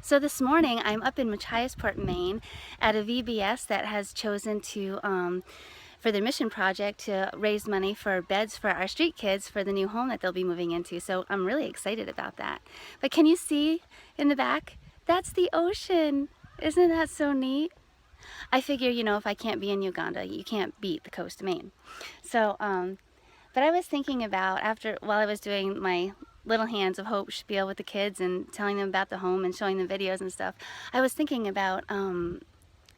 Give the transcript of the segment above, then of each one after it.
So this morning I'm up in Machiasport, Maine at a VBS that has chosen to, for their mission project, to raise money for beds for our street kids for the new home that they'll be moving into. So I'm really excited about that. But can you see in the back? That's the ocean. Isn't that so neat? I figure, if I can't be in Uganda, you can't beat the coast of Maine. So, but I was thinking about, while I was doing my Little Hands of Hope spiel with the kids and telling them about the home and showing them videos and stuff, I was thinking about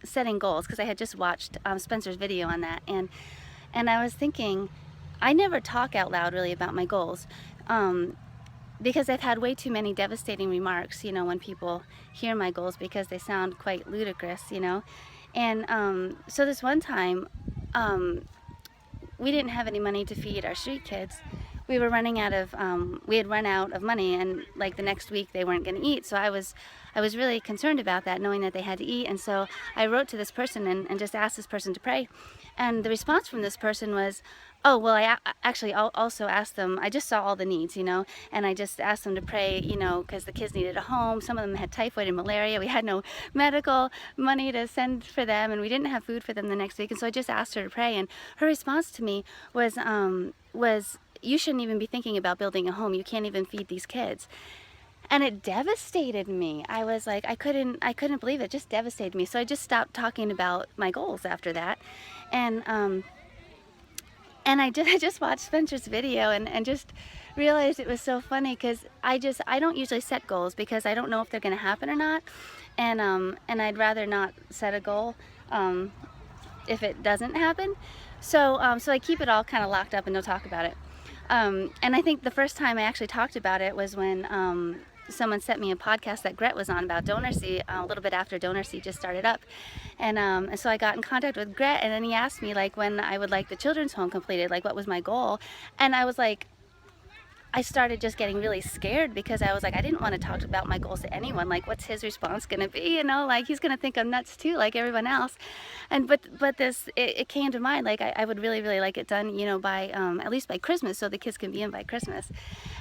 setting goals, because I had just watched Spencer's video on that, and I was thinking, I never talk out loud really about my goals, because I've had way too many devastating remarks, when people hear my goals, because they sound quite ludicrous, and so this one time, we didn't have any money to feed our street kids. We were running out of, we had run out of money, and like the next week they weren't going to eat. So I was really concerned about that, knowing that they had to eat. And so I wrote to this person and just asked this person to pray. And the response from this person was, oh, well, I actually also asked them, I just saw all the needs, and I just asked them to pray, because the kids needed a home. Some of them had typhoid and malaria. We had no medical money to send for them, and we didn't have food for them the next week. And so I just asked her to pray. And her response to me was you shouldn't even be thinking about building a home. You can't even feed these kids. And it devastated me. I was like, I couldn't believe it. It just devastated me. So I just stopped talking about my goals after that. And I just watched Spencer's video and just realized it was so funny, because I don't usually set goals because I don't know if they're going to happen or not. And I'd rather not set a goal if it doesn't happen. So I keep it all kind of locked up and don't talk about it. And I think the first time I actually talked about it was when someone sent me a podcast that Gret was on about DonorSee a little bit after DonorSee just started up. And so I got in contact with Gret, and then he asked me like when I would like the children's home completed, like what was my goal. And I was like, I started just getting really scared, because I was like, I didn't want to talk about my goals to anyone. Like, what's his response going to be? Like he's going to think I'm nuts too, like everyone else. And but this, it came to mind, like I would really, really like it done, by at least by Christmas, so the kids can be in by Christmas.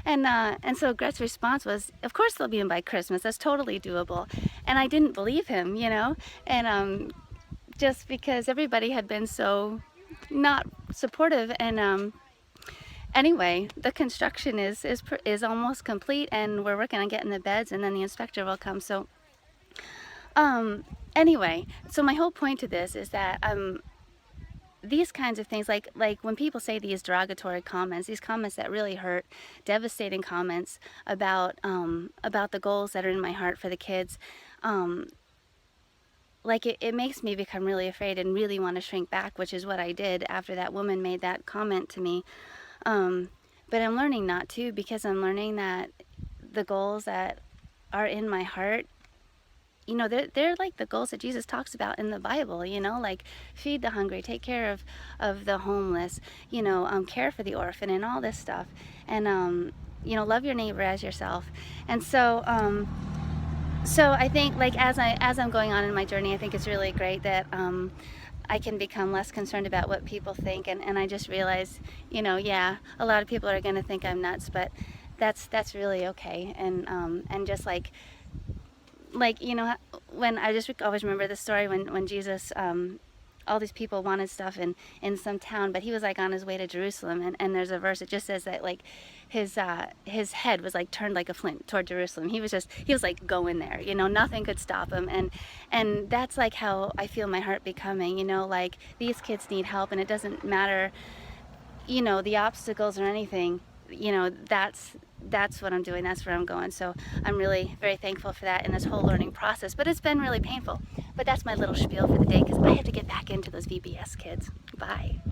And so Gret's response was, of course they'll be in by Christmas. That's totally doable. And I didn't believe him, and just because everybody had been so not supportive. And anyway, the construction is almost complete, and we're working on getting the beds, and then the inspector will come. So anyway, so my whole point to this is that these kinds of things, like when people say these derogatory comments, these comments that really hurt, devastating comments about the goals that are in my heart for the kids, like it makes me become really afraid and really want to shrink back, which is what I did after that woman made that comment to me. But I'm learning not to, because I'm learning that the goals that are in my heart, they're like the goals that Jesus talks about in the Bible, like feed the hungry, take care of the homeless, care for the orphan and all this stuff. And, love your neighbor as yourself. And so I think, like, as I'm going on in my journey, I think it's really great that, I can become less concerned about what people think, and I just realize, yeah, a lot of people are going to think I'm nuts, but that's really okay. And just like when I just always remember the story when Jesus, all these people wanted stuff in some town, but he was like on his way to Jerusalem, and there's a verse that just says that like his head was like turned like a flint toward Jerusalem. He was like going there, nothing could stop him. And that's like how I feel my heart becoming, like these kids need help, and it doesn't matter, the obstacles or anything, that's what I'm doing, that's where I'm going. So I'm really very thankful for that in this whole learning process, but it's been really painful. But that's my little spiel for the day, because I have to get back into those VBS kids. Bye.